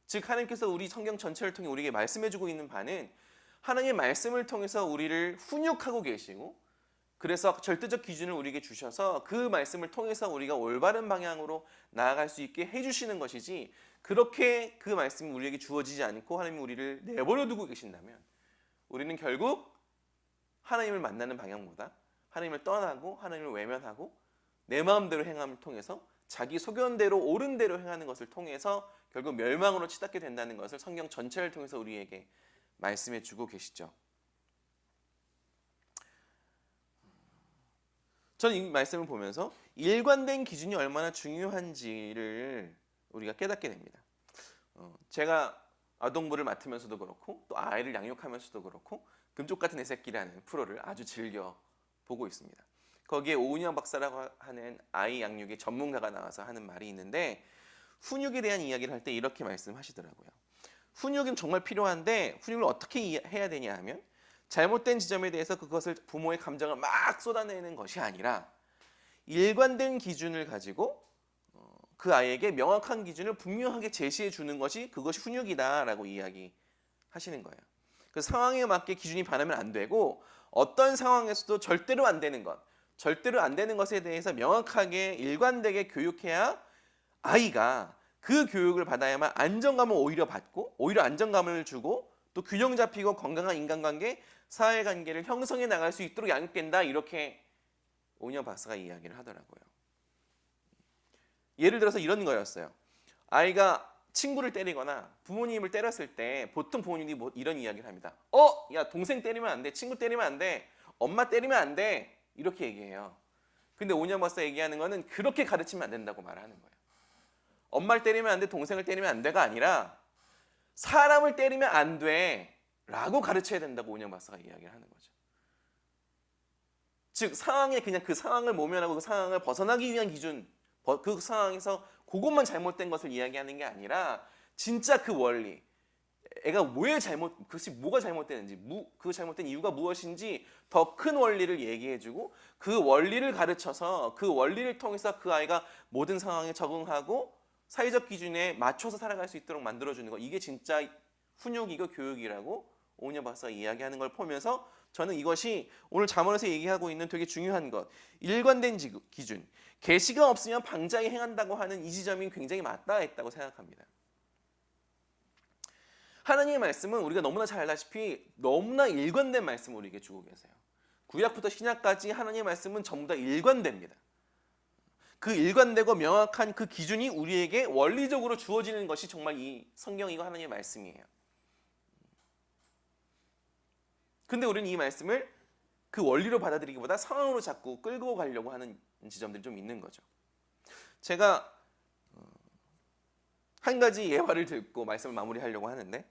즉 하나님께서 우리 성경 전체를 통해 우리에게 말씀해주고 있는 바는 하나님의 말씀을 통해서 우리를 훈육하고 계시고 그래서 절대적 기준을 우리에게 주셔서 그 말씀을 통해서 우리가 올바른 방향으로 나아갈 수 있게 해주시는 것이지 그렇게 그 말씀이 우리에게 주어지지 않고 하나님이 우리를 내버려 두고 계신다면 우리는 결국 하나님을 만나는 방향보다 하나님을 떠나고 하나님을 외면하고 내 마음대로 행함을 통해서 자기 소견대로 옳은 대로 행하는 것을 통해서 결국 멸망으로 치닫게 된다는 것을 성경 전체를 통해서 우리에게 말씀해 주고 계시죠. 저는 이 말씀을 보면서 일관된 기준이 얼마나 중요한지를 우리가 깨닫게 됩니다. 제가 아동부를 맡으면서도 그렇고 또 아이를 양육하면서도 그렇고 금쪽 같은 내 새끼라는 프로를 아주 즐겨 보고 있습니다. 거기에 오은영 박사라고 하는 아이 양육의 전문가가 나와서 하는 말이 있는데 훈육에 대한 이야기를 할 때 이렇게 말씀하시더라고요. 훈육은 정말 필요한데 훈육을 어떻게 해야 되냐 하면 잘못된 지점에 대해서 그것을 부모의 감정을 막 쏟아내는 것이 아니라 일관된 기준을 가지고 그 아이에게 명확한 기준을 분명하게 제시해 주는 것이 그것이 훈육이다라고 이야기하시는 거예요. 그 상황에 맞게 기준이 변하면 안 되고 어떤 상황에서도 절대로 안 되는 것, 절대로 안 되는 것에 대해서 명확하게 일관되게 교육해야 아이가 그 교육을 받아야만 안정감을 오히려 받고 오히려 안정감을 주고 또 균형 잡히고 건강한 인간관계, 사회관계를 형성해 나갈 수 있도록 양육된다 이렇게 오은영 박사가 이야기를 하더라고요. 예를 들어서 이런 거였어요. 아이가 친구를 때리거나 부모님을 때렸을 때 보통 부모님이 이런 이야기를 합니다. 야 동생 때리면 안 돼, 친구 때리면 안 돼, 엄마 때리면 안 돼 이렇게 얘기해요. 근데 오은영 박사 얘기하는 거는 그렇게 가르치면 안 된다고 말하는 거예요. 엄마를 때리면 안 돼, 동생을 때리면 안 돼가 아니라 사람을 때리면 안 돼라고 가르쳐야 된다고 오은영 박사가 이야기를 하는 거죠. 즉 상황에 그냥 그 상황을 모면하고 그 상황을 벗어나기 위한 기준, 그 상황에서 그것만 잘못된 것을 이야기하는 게 아니라 진짜 그 원리, 애가 그것이 뭐가 잘못되는지, 그 잘못된 이유가 무엇인지 더 큰 원리를 얘기해주고 그 원리를 가르쳐서 그 원리를 통해서 그 아이가 모든 상황에 적응하고 사회적 기준에 맞춰서 살아갈 수 있도록 만들어주는 거, 이게 진짜 훈육이고 교육이라고 오은영 박사가 이야기하는 걸 보면서 저는 이것이 오늘 잠언에서 얘기하고 있는 되게 중요한 것, 일관된 기준, 계시가 없으면 방자히 행한다고 하는 이 지점이 굉장히 맞닿아있다고 생각합니다. 하나님의 말씀은 우리가 너무나 잘 알다시피 너무나 일관된 말씀을 우리에게 주고 계세요. 구약부터 신약까지 하나님의 말씀은 전부 다 일관됩니다. 그 일관되고 명확한 그 기준이 우리에게 원리적으로 주어지는 것이 정말 이 성경이고 하나님의 말씀이에요. 근데 우리는 이 말씀을 그 원리로 받아들이기보다 상황으로 자꾸 끌고 가려고 하는 지점들이 좀 있는 거죠. 제가 한 가지 예화를 듣고 말씀을 마무리하려고 하는데,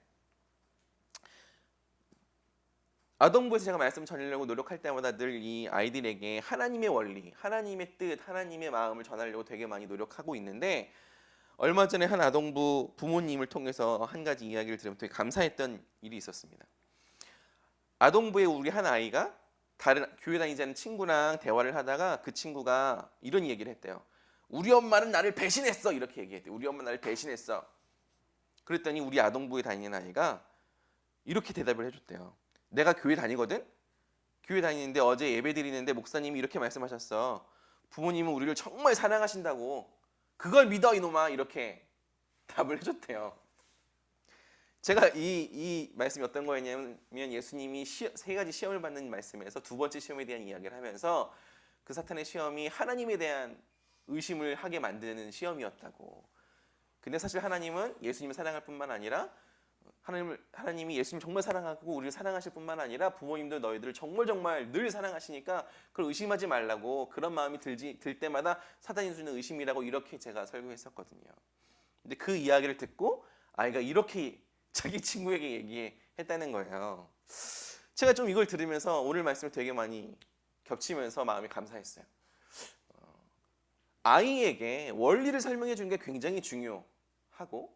아동부에서 제가 말씀 전하려고 노력할 때마다 늘 이 아이들에게 하나님의 원리, 하나님의 뜻, 하나님의 마음을 전하려고 되게 많이 노력하고 있는데, 얼마 전에 한 아동부 부모님을 통해서 한 가지 이야기를 들으면 되게 감사했던 일이 있었습니다. 아동부에 우리 한 아이가 다른 교회 다니지 않는 친구랑 대화를 하다가 그 친구가 이런 얘기를 했대요. 우리 엄마는 나를 배신했어, 이렇게 얘기했대요. 우리 엄마 나를 배신했어. 그랬더니 우리 아동부에 다니는 아이가 이렇게 대답을 해줬대요. 내가 교회 다니거든? 교회 다니는데 어제 예배 드리는데 목사님이 이렇게 말씀하셨어. 부모님은 우리를 정말 사랑하신다고. 그걸 믿어 이놈아, 이렇게 답을 해줬대요. 제가 이 말씀이 어떤 거였냐면, 예수님이 세 가지 시험을 받는 말씀에서 두 번째 시험에 대한 이야기를 하면서 그 사탄의 시험이 하나님에 대한 의심을 하게 만드는 시험이었다고. 근데 사실 하나님은 예수님을 사랑할 뿐만 아니라 하나님이 예수님 정말 사랑하고 우리를 사랑하실 뿐만 아니라 부모님들 너희들을 정말 늘 사랑하시니까 그걸 의심하지 말라고, 그런 마음이 들 때마다 사단이 주는 의심이라고 이렇게 제가 설교했었거든요. 근데 그 이야기를 듣고 아이가 이렇게 자기 친구에게 얘기했다는 거예요. 제가 좀 이걸 들으면서 오늘 말씀을 되게 많이 겹치면서 마음이 감사했어요. 아이에게 원리를 설명해 주는 게 굉장히 중요하고,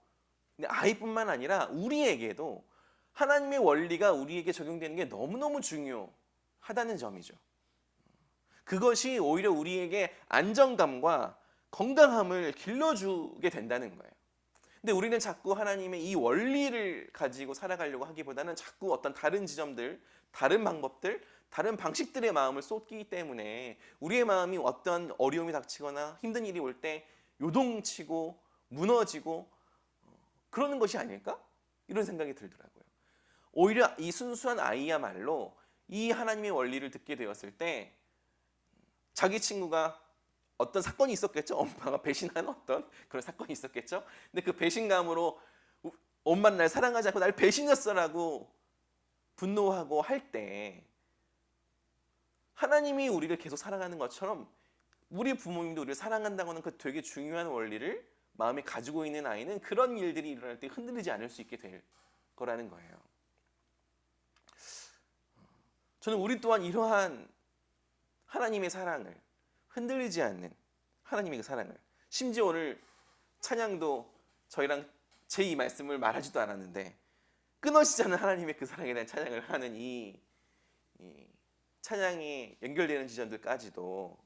근데 아이뿐만 아니라 우리에게도 하나님의 원리가 우리에게 적용되는 게 너무너무 중요하다는 점이죠. 그것이 오히려 우리에게 안정감과 건강함을 길러주게 된다는 거예요. 근데 우리는 자꾸 하나님의 이 원리를 가지고 살아가려고 하기보다는 자꾸 어떤 다른 지점들, 다른 방법들, 다른 방식들의 마음을 쏟기 때문에 우리의 마음이 어떤 어려움이 닥치거나 힘든 일이 올 때 요동치고 무너지고 그러는 것이 아닐까? 이런 생각이 들더라고요. 오히려 이 순수한 아이야말로 이 하나님의 원리를 듣게 되었을 때 자기 친구가 어떤 사건이 있었겠죠. 엄마가 배신한 어떤 그런 사건이 있었겠죠. 근데 그 배신감으로 엄마는 날 사랑하지 않고 날 배신했어라고 분노하고 할 때 하나님이 우리를 계속 사랑하는 것처럼 우리 부모님도 우리를 사랑한다고는 그 되게 중요한 원리를 마음에 가지고 있는 아이는 그런 일들이 일어날 때 흔들리지 않을 수 있게 될 거라는 거예요. 저는 우리 또한 이러한 하나님의 사랑을, 흔들리지 않는 하나님의 그 사랑을, 심지어 오늘 찬양도 저희랑 제 이 말씀을 말하지도 않았는데 끊어지지 않는 하나님의 그 사랑에 대한 찬양을 하는 이 찬양이 연결되는 지점들까지도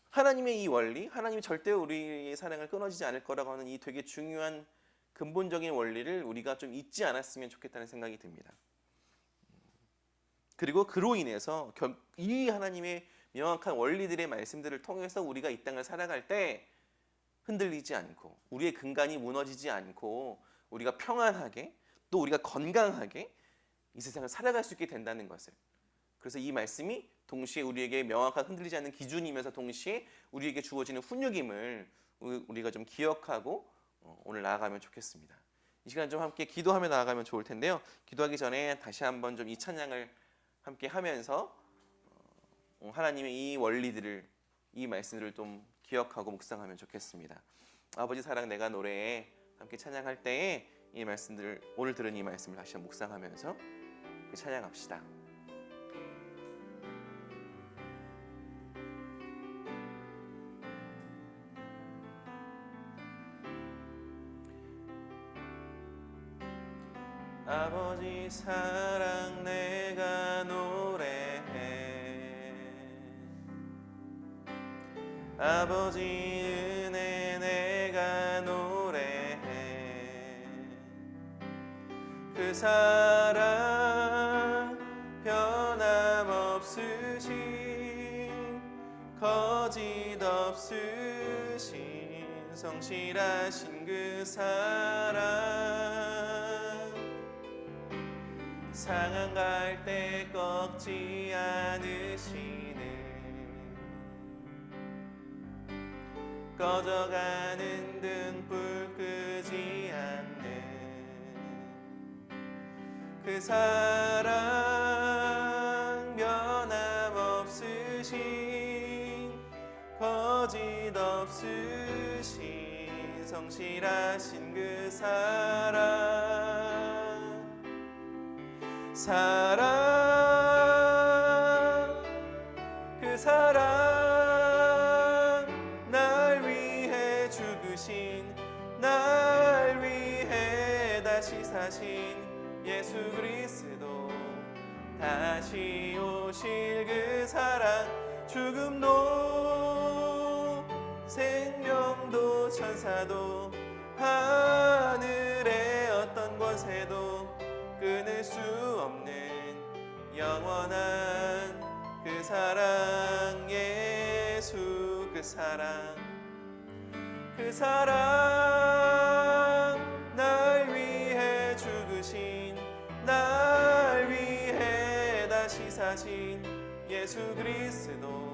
하나님의 이 원리, 하나님이 절대로 우리의 사랑을 끊어지지 않을 거라고 하는 이 되게 중요한 근본적인 원리를 우리가 좀 잊지 않았으면 좋겠다는 생각이 듭니다. 그리고 그로 인해서 이 하나님의 명확한 원리들의 말씀들을 통해서 우리가 이 땅을 살아갈 때 흔들리지 않고 우리의 근간이 무너지지 않고 우리가 평안하게 또 우리가 건강하게 이 세상을 살아갈 수 있게 된다는 것을, 그래서 이 말씀이 동시에 우리에게 명확한 흔들리지 않는 기준이면서 동시에 우리에게 주어지는 훈육임을 우리가 좀 기억하고 오늘 나아가면 좋겠습니다. 이 시간 좀 함께 기도하며 나아가면 좋을 텐데요. 기도하기 전에 다시 한번 좀 이 찬양을 함께 하면서 하나님의 이 원리들을, 이 말씀들을 좀 기억하고 묵상하면 좋겠습니다. 아버지 사랑 내가 노래에 함께 찬양할 때에 이 말씀들을, 오늘 들은 이 말씀을 다시 한번 묵상하면서 찬양합시다. 아버지 사랑 내가 노래해, 아버지 은혜 내가 노래해, 그 사랑 변함없으신 거짓 없으신 성실하신 그 사랑, 상한 갈 때 꺾지 않으시는, 꺼져가는 등불 끄지 않는 그 사랑, 변함없으신 거짓 없으신 성실하신 그 사랑, 그 사랑, 날 위해 죽으신, 날 위해 다시 사신 예수 그리스도, 다시 오실 그 사랑, 죽음도 생명도 천사도 하늘의 어떤 권세도 끊을 수 없는 영원한 그 사랑, 예수 그 사랑, 그 사랑, 날 위해 죽으신, 날 위해 다시 사신 예수 그리스도,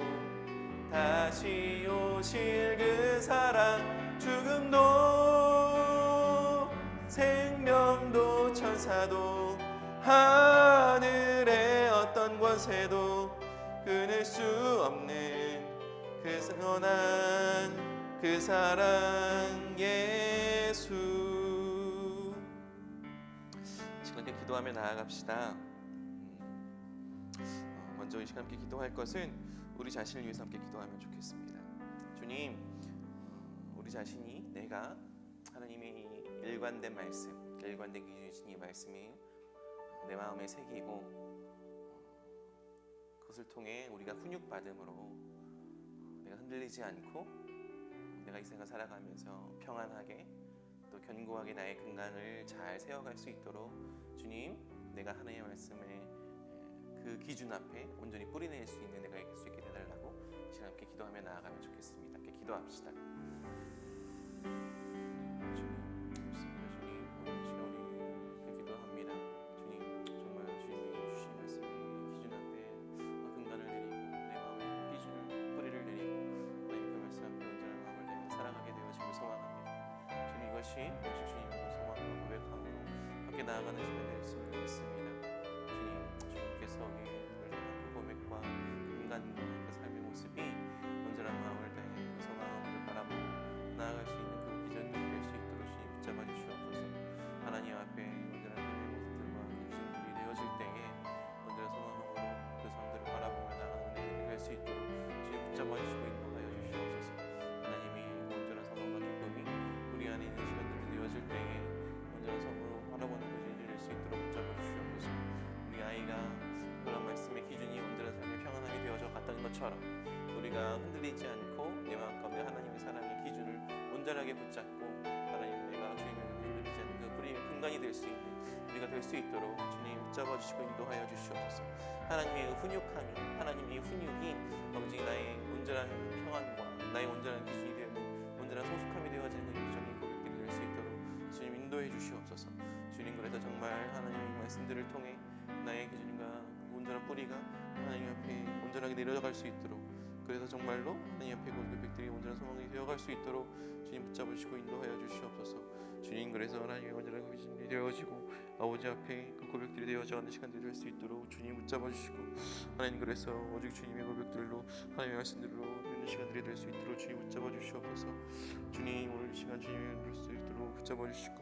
다시 오실 그 사랑, 죽음도 생명도 천사도 하늘의 어떤 권세도 끊을 수 없는 그 선한 그 사랑, 예수. 지금 함께 기도하며 나아갑시다. 먼저 이 시간 함께 기도할 것은 우리 자신을 위해서 함께 기도하면 좋겠습니다. 주님, 우리 자신이 내가 하나님의 일관된 말씀, 일관된 기준이신 이 말씀이 내 마음에 새기고 그것을 통해 우리가 훈육받음으로 내가 흔들리지 않고 내가 이 생을 살아가면서 평안하게 또 견고하게 나의 근간을 잘 세워갈 수 있도록 주님, 내가 하나님의 말씀에 그 기준 앞에 온전히 뿌리낼 수 있는 내가 될 수 있게 해달라고 지금 함께 기도하며 나아가면 좋겠습니다. 함께 기도합시다. 오실 주님을 소망하고 고백함으로 함께 나아가는 시간 되었으면 좋겠습니다. 주님, 주님께서 우리의 고백과 인간과 그 삶의 모습이 온전한 마음을 다해 그 소망함을 바라보고 나아갈 수 있는 그 기전이 될 수 있도록 주님 붙잡아 주시옵소서. 하나님 앞에 온전한 삶의 모습들과 기준들이 되어질 때에 온전한 소망함으로 그 삶들을 바라보며 나아가는 은혜를 될 것처럼 우리가 흔들리지 않고 내 마음 가운데 하나님의 사랑의 기준을 온전하게 붙잡고 하나님 내가 주님의 흔들리지 않는 그 뿌리의 근간이 될 수 있는 우리가 될 수 있도록 주님 붙잡아 주시고 인도하여 주시옵소서. 하나님의 훈육함이 하나님의 훈육이 아버지 나의 온전한 평안과 나의 온전한 기준이 되는 온전한 성숙함이 되어지는 영적인 고백들이 될 수 있도록 주님 인도해 주시옵소서. 주님 그래서 정말 하나님의 말씀들을 통해 나의 기준과 온전한 뿌리가 하나님 앞에 온전하게 내려갈 수 있도록 그래서 정말로 하나님 앞에 고백들이 온전한 소망이 되어갈 수 있도록 주님 붙잡으시고 인도하여 주시옵소서. 주님 그래서 하나님의 온전한 기준이 되어지고 아버지 앞에 그 고백들이 되어져가는 시간들이 될 수 있도록 주님 붙잡아 주시고 하나님 그래서 오직 주님의 고백들로 하나님의 말씀들로 있는 시간들이 될 수 있도록 주님 붙잡아 주시옵소서. 주님 오늘 시간 주님이 될 수 있도록 붙잡아 주시고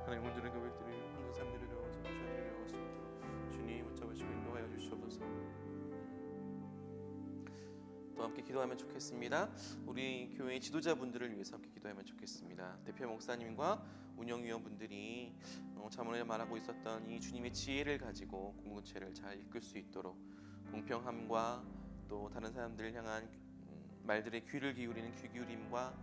하나님 온전한 고백들이 온전한 삶들이 되어지는 시간들이 되어갈 수 있도록 주님 붙잡아 주시고 인도하여 주시옵소서. 또 함께 기도하면 좋겠습니다. 우리 교회 지도자분들을 위해서 함께 기도하면 좋겠습니다. 대표 목사님과 운영위원분들이 자문에 말하고 있었던 이 주님의 지혜를 가지고 공동체를 잘 이끌 수 있도록 공평함과 또 다른 사람들을 향한 말들의 귀를 기울이는 귀 기울임과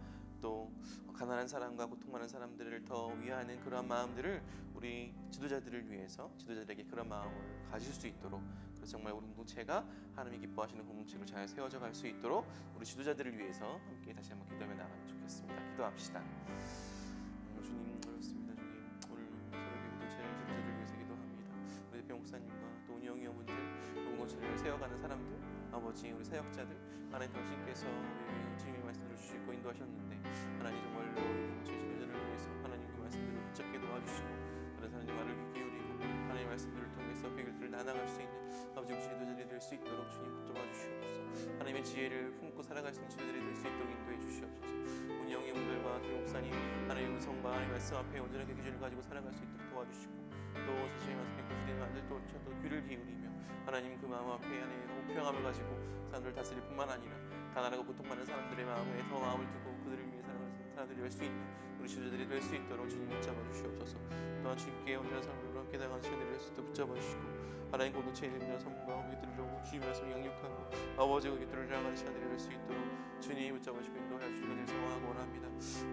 또 가난한 사람과 고통 많은 사람들을 더 위하는 그런 마음들을 우리 지도자들을 위해서 지도자들에게 그런 마음을 가질 수 있도록 그래서 정말 우리 공동체가 하나님이 기뻐하시는 공동체로 잘 세워져 갈 수 있도록 우리 지도자들을 위해서 함께 다시 한번 기도하며 나가면 좋겠습니다. 기도합시다. 주님 어렵습니다. 주님 오늘 서로의 공동체 지도자들을 위해서 기도합니다. 우리 대표 목사님과 또 운영위원분들 공동체를 세워가는 사람들 아버지 우리 사역자들 하나님 당신께서 우리 주님의 말씀을 주시고 인도하셨는데 하나님 정말로 제 지도자를 위해서 하나님 그 말씀들을 붙잡게 도와주시고 그런 하나님 말을 귀 기울이고 하나님의 말씀들을 통해서 그 길들을 나아갈 수 있는 아버지 우리 지도자들이 될 수 있도록 주님 붙잡아 주시옵소서. 하나님의 지혜를 품고 살아갈 수 있는 지도자들이 될 수 있도록 인도해 주시옵소서. 운영의 분들과 교회 목사님 하나님의 음성과 하나님의 말씀 앞에 온전하게 기준을 가지고 살아갈 수 있도록 도와주시고 또 자신의 말씀에 구슬리는 아들도 귀를 기울이며 하나님 그 마음 앞에 하나님의 공평함을 가지고 사람들을 다스릴 뿐만 아니라 가난하고 고통 많은 사람들의 마음에 더 마음을 두고 그들을 위해 살아가는 사람들이 될 수 있는 우리 지도자들이 될 수 있도록 주님 붙잡아 주시옵소서. 또한 주님께 온전한 삶으로 함께 나가는 시간들이 될 수 있도록 붙잡아 주시고 하나님 공동체에 있는 온전한 삶과 우리들로 주님의 말씀을 양육하고 아버지의 깃들을 향하는 시간들이 될 수 있도록 주님 붙잡아 주시고 인도하여 주시기를 소망하고 원합니다.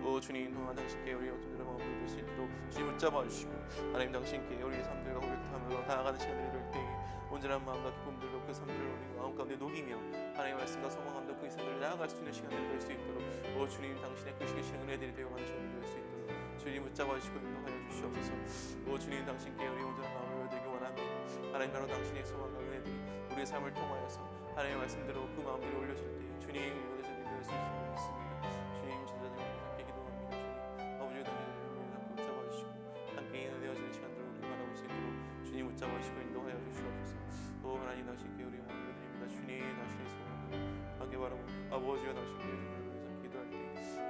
오 주님 또한 당신께 우리 어둠들의 마음을 볼 수 있도록 주님 붙잡아 주시고 하나님 당신께 우리의 삶들과 고백하며 나아가는 시간들이 될 때에 온전한 마음과 기쁨들로 그 삶들을 우리 마음 가운데 녹이며 하나님의 말씀과 소망함도 그 이상을 나아갈 수 있는 시간들이 될 수 있도록 오 주님 당신의 그 시기신 은혜들이 되어가는 시간들이 될 수 있도록 주님 붙잡아 주시고 인도하여 주시옵소서. 오 주님 당신께 우리 온전한 마음을 보여드리기 원합니다. 하나님 바로 당신의 소망과 은혜들이 우리의 삶을 통하여서 하나님의 말씀대로 그 마음들이 올려질 때 주님 은혜들이 되어 수 있습니다. 주님 지도자들을 함께 기도합니다. 주님 아버지의 당신을 함께 붙잡아 주시고 함께 인도되어지는 시간들을 우리 바라볼 수 있도록 주님 붙잡아 주시고 인도하여 주시옵소서. 오 하나님 당신께 우리 마음을 드립니다. 주님 당신의 소망을 함께 바라보고 아버지와 당신께 위해서 기도할 때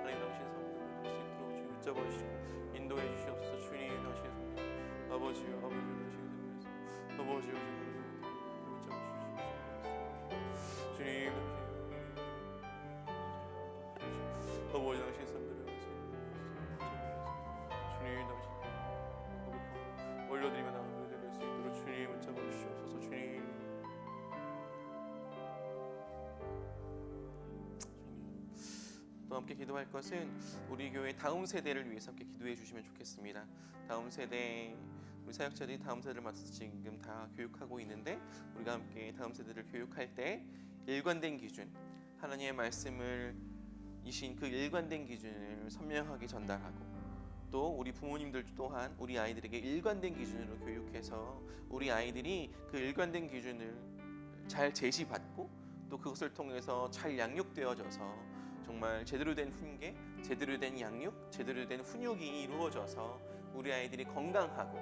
하나님 당신의 삶을 볼 수 있도록 주님 붙잡아 주시고 인도해 주시옵소서. 주님 당신의 소망 아버지와 당신의 위해서 아버지와 붙잡아 주시옵소서. 주님 아버지 당신의 삶들을 위해서 주님 당신 올려드리며 나아가게 될 수 있도록 주님 붙잡아 주시옵소서. 주님 또 함께 기도할 것은 우리 교회 다음 세대를 위해서 함께 기도해 주시면 좋겠습니다. 다음 세대 우리 사역자들이 다음 세대를 맡아서 지금 다 교육하고 있는데 우리가 함께 다음 세대를 교육할 때 일관된 기준 하나님의 말씀을 이신 그 일관된 기준을 선명하게 전달하고 또 우리 부모님들 또한 우리 아이들에게 일관된 기준으로 교육해서 우리 아이들이 그 일관된 기준을 잘 제시받고 또 그것을 통해서 잘 양육되어져서 정말 제대로 된 훈계, 제대로 된 양육, 제대로 된 훈육이 이루어져서 우리 아이들이 건강하고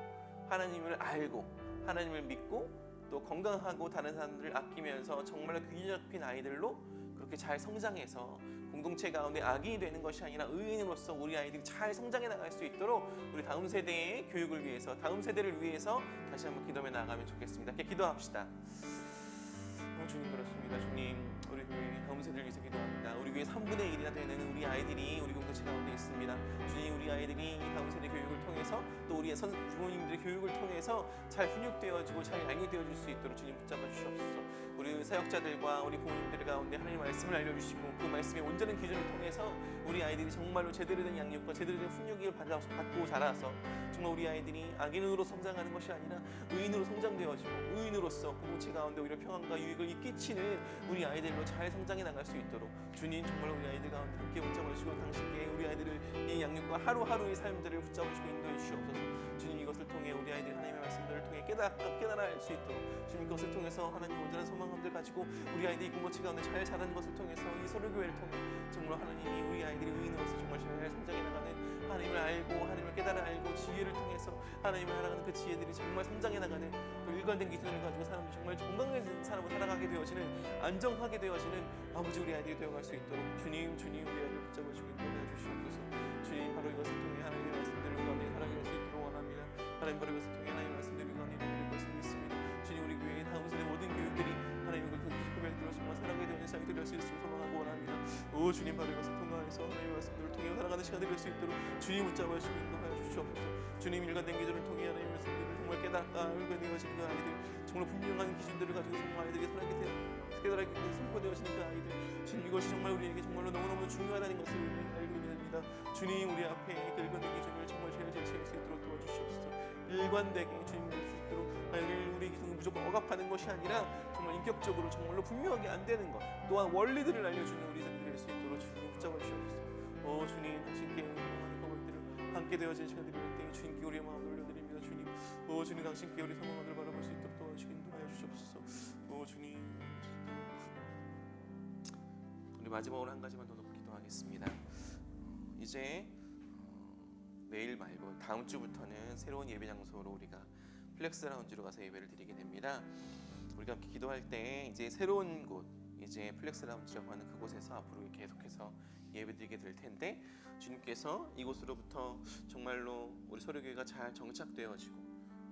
하나님을 알고 하나님을 믿고 또 건강하고 다른 사람들을 아끼면서 정말 균형 잡힌 아이들로 그렇게 잘 성장해서 공동체 가운데 악인이 되는 것이 아니라 의인으로서 우리 아이들이 잘 성장해 나갈 수 있도록 우리 다음 세대의 교육을 위해서 다음 세대를 위해서 다시 한번 기도해 나가면 좋겠습니다. 이렇게 기도합시다. 주님 그렇습니다. 주님 우리 교회 다음 세대를 위해서 기도합니다. 우리 교회 3분의 1이나 되는 우리 아이들이 우리 공동체 가운데 있습니다. 주님 우리 아이들이 이 다음 세대 교육을 통해서 또 우리 부모님들의 교육을 통해서 잘 훈육되어지고 잘 양육되어질 수 있도록 주님 붙잡아 주시옵소서. 우리 사역자들과 우리 부모님들 가운데 하나님의 말씀을 알려주시고 그 말씀의 온전한 기준을 통해서 우리 아이들이 정말로 제대로 된 양육과 제대로 된 훈육을 받고 자라서 정말 우리 아이들이 악인으로 성장하는 것이 아니라 의인으로 성장되어지고 의인으로서 공동체 가운데 오히려 평안과 유익을 끼치는 우리 아이들로 잘 성장해 나갈 수 있도록 주님 정말 우리 아이들 가운데 함께 붙잡아주시고 당신께 우리 아이들을 이 양육과 하루하루의 삶들을 붙잡아주시고 인도해 주시옵소서. 주님 이것을 통해 우리 아이들이 하나님의 말씀들을 통해 깨달아 알 수 있도록 주님 이것을 통해서 하나님 온전한 소망감들 가지고 우리 아이들이 공동체 가운데 잘 자라는 것을 통해서 이 서로교회를 통해 정말 하나님이 우리 아이들이 의인으로서 정말 잘 성장해 나가는 하나님을 알고 하나님을 깨달아 알고 지혜를 통해서 하나님을 알아가는 그 지혜들이 정말 성장해 나가는 그 일관된 기준을 가지고 사람들이 정말 건강해진 사람으로 살아가게 되어지는 안정하게 되어지는 아버지 우리 아이들이 되어갈 수 있도록 주님 우리 아이들 붙잡아주시고 인도해 주시옵소서. 주님 바로 이것을 통해 하나님의 말씀들을 가운데 살아갈 수 있도록 원합니다. 하나님 바로 이것을 통해 하나님의 말씀들을 가운데 이루어질 것을 믿습니다. 주님 우리 교회의 다음 세대 모든 교육들이 하나님의 그 고백들로 정말 살아가게 되는 시간이 될 수 있음을 소망하고 원합니다. 오 주님 바로 이것을 통하여서 하나님의 말씀들을 통해 살아가는 시간이 될 수 있도록 주님 붙잡아주시고 인도하여 주시옵소서. 주님 일관된 기준을 통해 하나님의 말씀들을 정말 일관되어지는 그 아이들 정말 분명한 기준들을 가지고 정말 아이들이 깨달아게 선포되어지는 그 아이들 주님 이것이 정말 우리에게 정말로 너무너무 중요하다는 것을 알고 있습니다. 주님 우리 앞에 그 일관된 기준을 정말 잘 제시할 수 있도록 도와주시옵소서. 일관되게 주님 될 수 있도록 우리 기준을 무조건 억압하는 것이 아니라 정말 인격적으로 정말로 분명하게 안 되는 것 또한 원리들을 알려주는 우리 사람들이 될 수 있도록 주님 붙잡아 주시옵소서. 오 주님 당신께 응원하는 것들을 함께 되어진 시간들이 될 때 주님께 우리의 마음을 올려드립니다. 주님 오 주님 당신께 우리 소망을 바라볼 수 있도록 도와주시기 인도하여 주시옵소서. 오 주님 우리 마지막으로 한 가지만 더 놓고 기도하겠습니다. 이제 내일 말고 다음 주부터는 새로운 예배 장소로 우리가 플렉스 라운지로 가서 예배를 드리게 됩니다. 우리가 함께 기도할 때 이제 새로운 곳 이제 플렉스 라운지라고 하는 그곳에서 앞으로 계속해서 예배드리게 될 텐데 주님께서 이곳으로부터 정말로 우리 서로교회가 잘 정착되어지고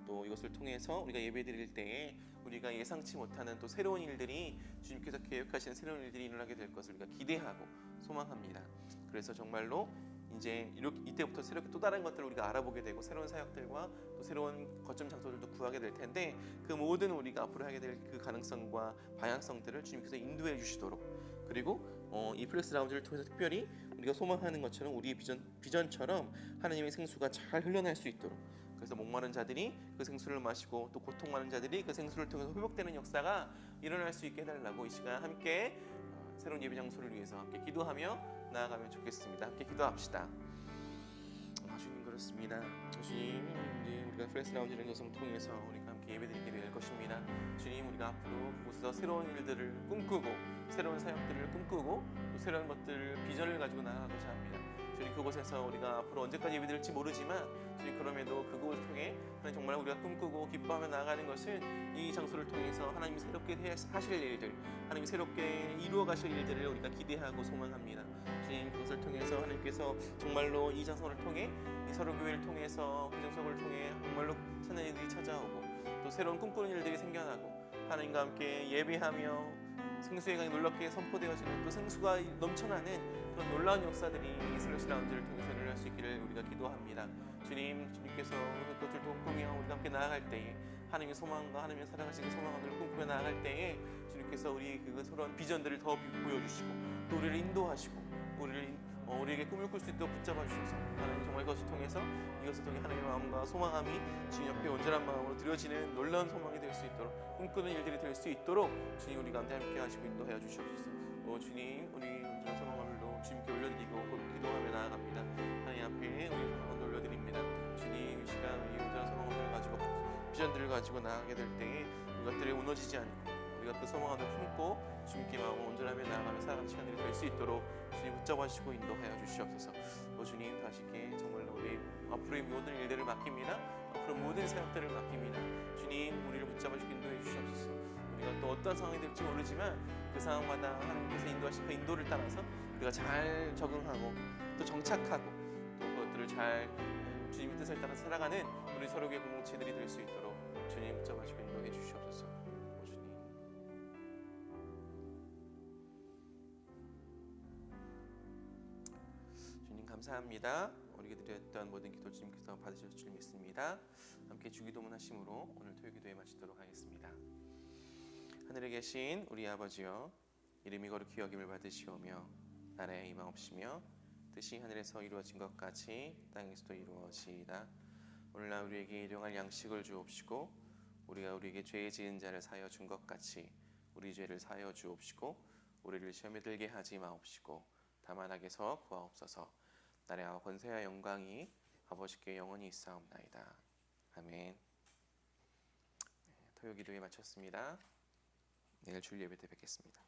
또 이것을 통해서 우리가 예배드릴 때에 우리가 예상치 못하는 또 새로운 일들이 주님께서 계획하시는 새로운 일들이 일어나게 될 것을 우리가 기대하고 소망합니다. 그래서 정말로 이제 이때부터 새롭게 또 다른 것들을 우리가 알아보게 되고 새로운 사역들과 또 새로운 거점 장소들도 구하게 될 텐데 그 모든 우리가 앞으로 하게 될 그 가능성과 방향성들을 주님께서 인도해 주시도록 그리고 이 플렉스 라운지를 통해서 특별히 우리가 소망하는 것처럼 우리의 비전처럼 하나님의 생수가 잘 흘러날 수 있도록 그래서 목마른 자들이 그 생수를 마시고 또 고통하는 자들이 그 생수를 통해서 회복되는 역사가 일어날 수 있게 해달라고 이 시간 함께 새로운 예배 장소를 위해서 함께 기도하며 나아가면 좋겠습니다. 함께 기도합시다. 주님 그렇습니다. 주님 이제 우리가 플렉스 라운지라는 것을 통해서 우리가 함께 예배드리게 될 것입니다. 주님 우리가 앞으로 그곳에서 새로운 일들을 꿈꾸고 새로운 사역들을 꿈꾸고 또 새로운 것들을 비전을 가지고 나아가고자 합니다. 주님 그곳에서 우리가 앞으로 언제까지 예배드릴지 모르지만 주님 그럼에도 그곳을 통해 하나님 정말 우리가 꿈꾸고 기뻐하며 나아가는 것은 이 장소를 통해서 하나님이 새롭게 하실 일들 하나님이 새롭게 이루어 가실 일들을 우리가 기대하고 소망합니다. 주님 그것을 통해서 하나님께서 정말로 이 장소를 통해 이 서로교회를 통해서 그 장소를 통해 정말로 찾는 일들이 찾아오고 또 새로운 꿈꾸는 일들이 생겨나고 하나님과 함께 예배하며 생수의 강이 놀랍게 선포되어지는 또 생수가 넘쳐나는 그런 놀라운 역사들이 이 플렉스 라운지를 통해서 일어날 수 있기를 우리가 기도합니다. 주님께서 그것들을 꿈꾸며 우리가 함께 나아갈 때에 하나님의 소망과 하나님의 살아가신 그 소망을 꿈꾸며 나아갈 때에 주님께서 우리 그 서러운 비전들을 더 보여주시고 또 우리를 인도하시고 우리에게 꿈을 꿀 수 있도록 붙잡아 주셔서 하나님 정말 이것을 통해서 하나님의 마음과 소망함이 주님 옆에 온전한 마음으로 드려지는 놀라운 소망이 될 수 있도록 꿈꾸는 일들이 될 수 있도록 주님 우리 가운데 함께 하시고 인도하여 주시옵소서. 주님 우리 온전한 소망을 주님께 올려드리고 기도하며 나아갑니다. 하나님 앞에 우리 소망을 올려드립니다. 주님 이 시간 우리 온전한 소망을 가지고 비전들을 가지고 나아가게 될 때에 이것들이 무너지지 않고 우리가 그 소망을 품고 주님께 마음을 온전하며 나아가며 살아가는 시간들이 될 수 있도록 주님 붙잡아주시고 인도하여 주시옵소서. 주님 다시게 정말로 우리 앞으로의 모든 일들을 맡깁니다. 앞으로 모든 사역들을 맡깁니다. 주님 우리를 붙잡아주시고 인도해 주시옵소서. 우리가 또 어떤 상황이 될지 모르지만 그 상황마다 하나님께서 인도하신 그 인도를 따라서 우리가 잘 적응하고 또 정착하고 또 그것들을 잘 주님의 뜻을 따라 살아가는 우리 서로의 공동체들이 될 수 있도록 주님 붙잡아주시고 인도해 주시옵소서. 주님 감사합니다. 우리에게 드렸던 모든 기도 주님께서 받으실 줄 믿습니다. 함께 주기도문 하심으로 오늘 토요기도에 마치도록 하겠습니다. 하늘에 계신 우리 아버지여, 이름이 거룩히 여김을 받으시오며 나라의 임하옵시며 뜻이 하늘에서 이루어진 것 같이 땅에서도 이루어지이다. 오늘날 우리에게 일용할 양식을 주옵시고 우리가 우리에게 죄 지은 자를 사하여 준 것 같이 우리 죄를 사하여 주옵시고 우리를 시험에 들게 하지 마옵시고 다만 악에서 구하옵소서. 나라와 권세와 영광이 아버지께 영원히 있사옵나이다. 아멘. 토요 기도회 마쳤습니다. 내일 주일 예배 때 뵙겠습니다.